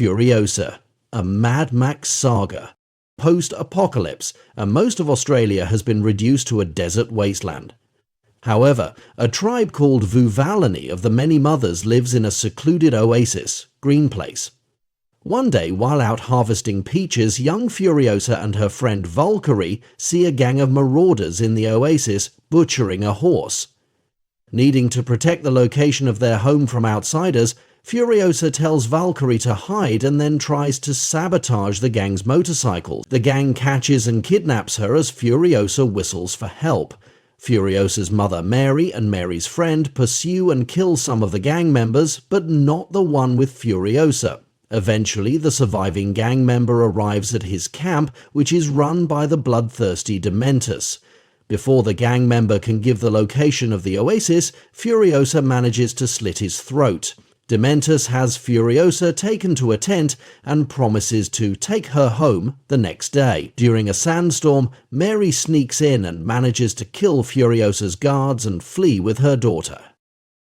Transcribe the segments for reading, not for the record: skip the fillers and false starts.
Furiosa, a Mad Max saga. Post-apocalypse, and most of Australia has been reduced to a desert wasteland. However, a tribe called Vuvalini of the Many Mothers lives in a secluded oasis, Green Place. One day, while out harvesting peaches, young Furiosa and her friend Valkyrie see a gang of marauders in the oasis butchering a horse. Needing to protect the location of their home from outsiders, Furiosa tells Valkyrie to hide and then tries to sabotage the gang's motorcycle. The gang catches and kidnaps her as Furiosa whistles for help. Furiosa's mother Mary and Mary's friend pursue and kill some of the gang members, but not the one with Furiosa. Eventually, the surviving gang member arrives at his camp, which is run by the bloodthirsty Dementus. Before the gang member can give the location of the oasis, Furiosa manages to slit his throat. Dementus has Furiosa taken to a tent and promises to take her home the next day. During a sandstorm, Mary sneaks in and manages to kill Furiosa's guards and flee with her daughter.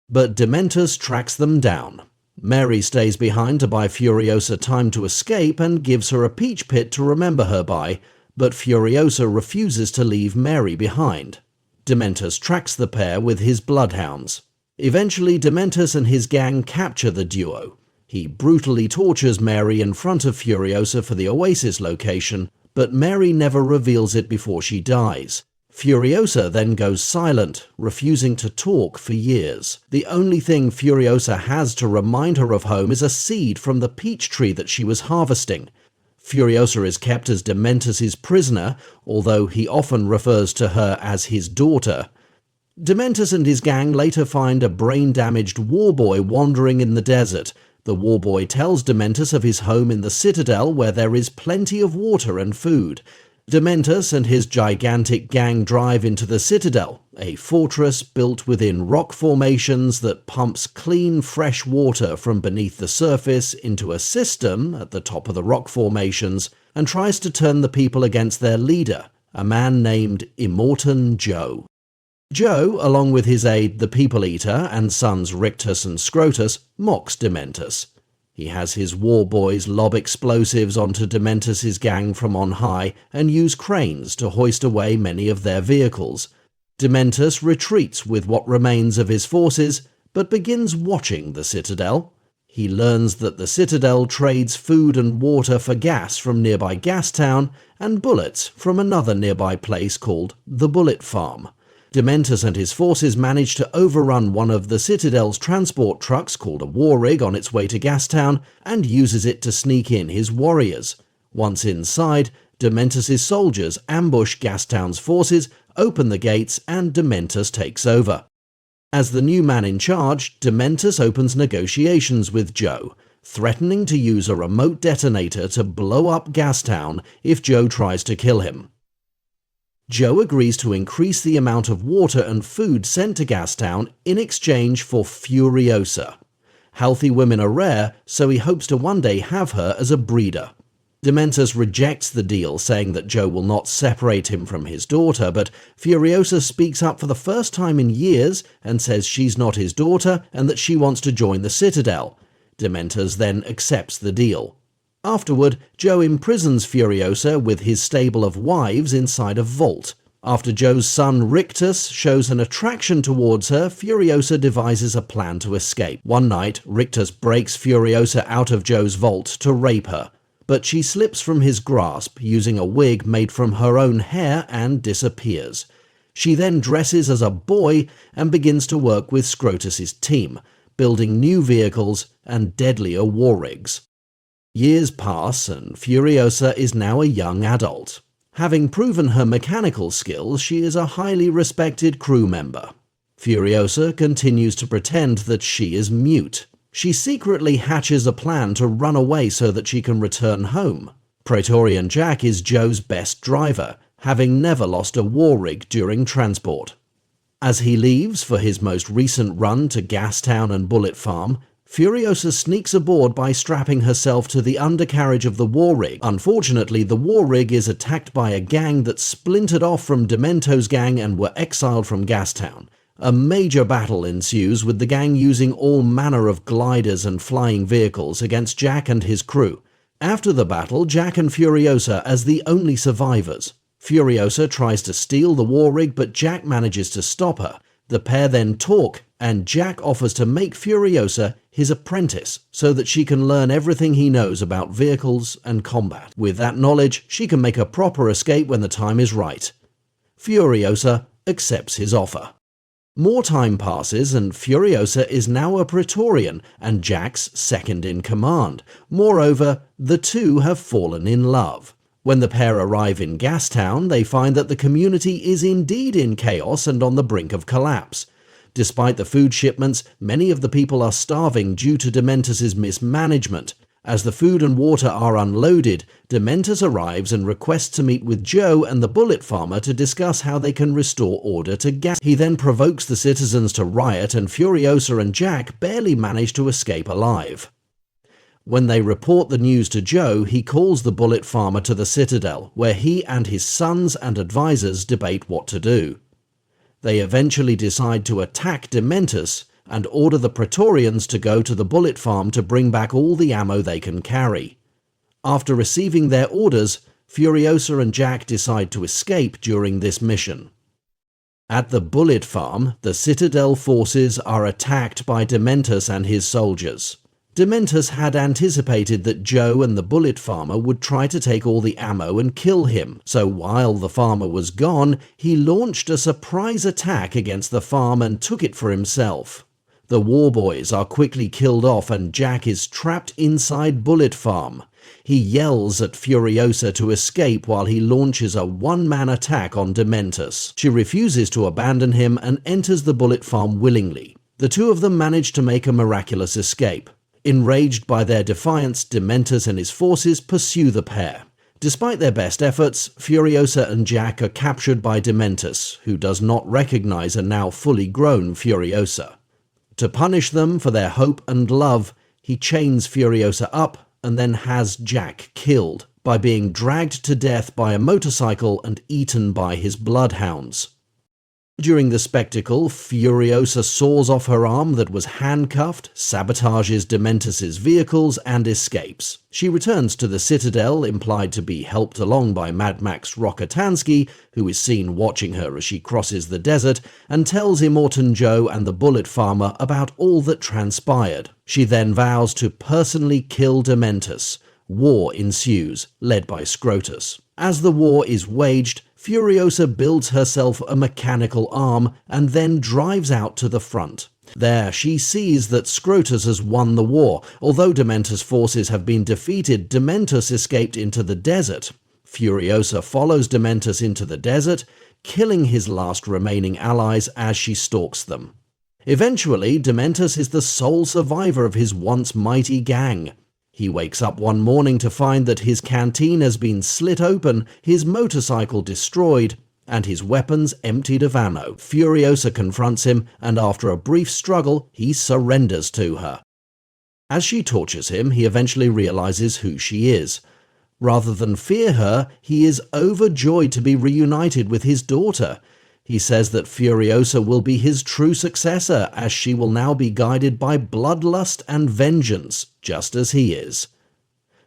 But Dementus tracks them down. Mary stays behind to buy Furiosa time to escape and gives her a peach pit to remember her by, but Furiosa refuses to leave Mary behind. Dementus tracks the pair with his bloodhounds. Eventually, Dementus and his gang capture the duo. He brutally tortures Mary in front of Furiosa for the oasis location, but Mary never reveals it before she dies. Furiosa then goes silent, refusing to talk for years. The only thing Furiosa has to remind her of home is a seed from the peach tree that she was harvesting. Furiosa is kept as Dementus's prisoner, although he often refers to her as his daughter. Dementus and his gang later find a brain-damaged warboy wandering in the desert. The warboy tells Dementus of his home in the citadel where there is plenty of water and food. Dementus and his gigantic gang drive into the citadel, a fortress built within rock formations that pumps clean, fresh water from beneath the surface into a system at the top of the rock formations, and tries to turn the people against their leader, a man named Immortan Joe. Joe, along with his aide the People Eater and sons Rictus and Scrotus, mocks Dementus. He has his war boys lob explosives onto Dementus's gang from on high and use cranes to hoist away many of their vehicles. Dementus retreats with what remains of his forces, but begins watching the citadel. He learns that the citadel trades food and water for gas from nearby Gastown and bullets from another nearby place called the Bullet Farm. Dementus and his forces manage to overrun one of the Citadel's transport trucks called a war rig on its way to Gastown and uses it to sneak in his warriors. Once inside, Dementus's soldiers ambush Gastown's forces, open the gates, and Dementus takes over. As the new man in charge, Dementus opens negotiations with Joe, threatening to use a remote detonator to blow up Gastown if Joe tries to kill him. Joe agrees to increase the amount of water and food sent to Gastown in exchange for Furiosa. Healthy women are rare, so he hopes to one day have her as a breeder. Dementus rejects the deal, saying that Joe will not separate him from his daughter, but Furiosa speaks up for the first time in years and says she's not his daughter and that she wants to join the Citadel. Dementus then accepts the deal. Afterward, Joe imprisons Furiosa with his stable of wives inside a vault. After Joe's son Rictus shows an attraction towards her, Furiosa devises a plan to escape. One night, Rictus breaks Furiosa out of Joe's vault to rape her, but she slips from his grasp using a wig made from her own hair and disappears. She then dresses as a boy and begins to work with Scrotus's team, building new vehicles and deadlier war rigs. Years pass and Furiosa is now a young adult. Having proven her mechanical skills, she is a highly respected crew member. Furiosa continues to pretend that she is mute. She secretly hatches a plan to run away so that she can return home. Praetorian Jack is Joe's best driver, having never lost a war rig during transport. As he leaves for his most recent run to Gastown and Bullet Farm, Furiosa sneaks aboard by strapping herself to the undercarriage of the war rig. Unfortunately, the war rig is attacked by a gang that splintered off from Demento's gang and were exiled from Gastown. A major battle ensues, with the gang using all manner of gliders and flying vehicles against Jack and his crew. After the battle, Jack and Furiosa as the only survivors. Furiosa tries to steal the war rig, but Jack manages to stop her. The pair then talk, and Jack offers to make Furiosa his apprentice so that she can learn everything he knows about vehicles and combat. With that knowledge, she can make a proper escape when the time is right. Furiosa accepts his offer. More time passes, and Furiosa is now a Praetorian and Jack's second in command. Moreover, the two have fallen in love. When the pair arrive in Gastown, they find that the community is indeed in chaos and on the brink of collapse. Despite the food shipments, many of the people are starving due to Dementus's mismanagement. As the food and water are unloaded, Dementus arrives and requests to meet with Joe and the bullet farmer to discuss how they can restore order to gas. He then provokes the citizens to riot, and Furiosa and Jack barely manage to escape alive. When they report the news to Joe, he calls the bullet farmer to the Citadel, where he and his sons and advisors debate what to do. They eventually decide to attack Dementus and order the Praetorians to go to the bullet farm to bring back all the ammo they can carry. After receiving their orders, Furiosa and Jack decide to escape during this mission. At the bullet farm, the Citadel forces are attacked by Dementus and his soldiers. Dementus had anticipated that Joe and the bullet farmer would try to take all the ammo and kill him, so while the farmer was gone, he launched a surprise attack against the farm and took it for himself. The war boys are quickly killed off, and Jack is trapped inside Bullet Farm. He yells at Furiosa to escape while he launches a one-man attack on Dementus. She refuses to abandon him and enters the Bullet Farm willingly. The two of them manage to make a miraculous escape. Enraged by their defiance, Dementus and his forces pursue the pair. Despite their best efforts, Furiosa and Jack are captured by Dementus, who does not recognize a now fully grown Furiosa. To punish them for their hope and love, he chains Furiosa up and then has Jack killed by being dragged to death by a motorcycle and eaten by his bloodhounds. During the spectacle, Furiosa saws off her arm that was handcuffed, sabotages Dementus's vehicles, and escapes. She returns to the Citadel, implied to be helped along by Mad Max Rokotansky, who is seen watching her as she crosses the desert, and tells Immortan Joe and the bullet farmer about all that transpired. She then vows to personally kill Dementus. War ensues, led by Scrotus. As the war is waged, Furiosa builds herself a mechanical arm and then drives out to the front. There, she sees that Scrotus has won the war. Although Dementus' forces have been defeated, Dementus escaped into the desert. Furiosa follows Dementus into the desert, killing his last remaining allies as she stalks them. Eventually, Dementus is the sole survivor of his once mighty gang. He wakes up one morning to find that his canteen has been slit open, his motorcycle destroyed, and his weapons emptied of ammo. Furiosa confronts him, and after a brief struggle, he surrenders to her. As she tortures him, he eventually realizes who she is. Rather than fear her, he is overjoyed to be reunited with his daughter. He says that Furiosa will be his true successor, as she will now be guided by bloodlust and vengeance, just as he is.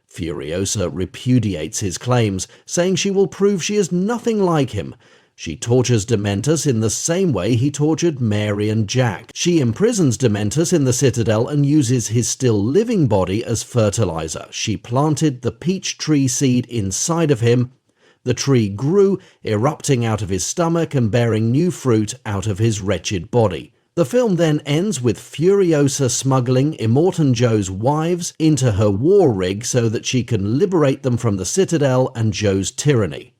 Furiosa repudiates his claims, saying she will prove she is nothing like him. She tortures Dementus in the same way he tortured Mary and Jack. She imprisons Dementus in the Citadel and uses his still living body as fertilizer. She planted the peach tree seed inside of him. The tree grew, erupting out of his stomach and bearing new fruit out of his wretched body. The film then ends with Furiosa smuggling Immortan Joe's wives into her war rig so that she can liberate them from the Citadel and Joe's tyranny.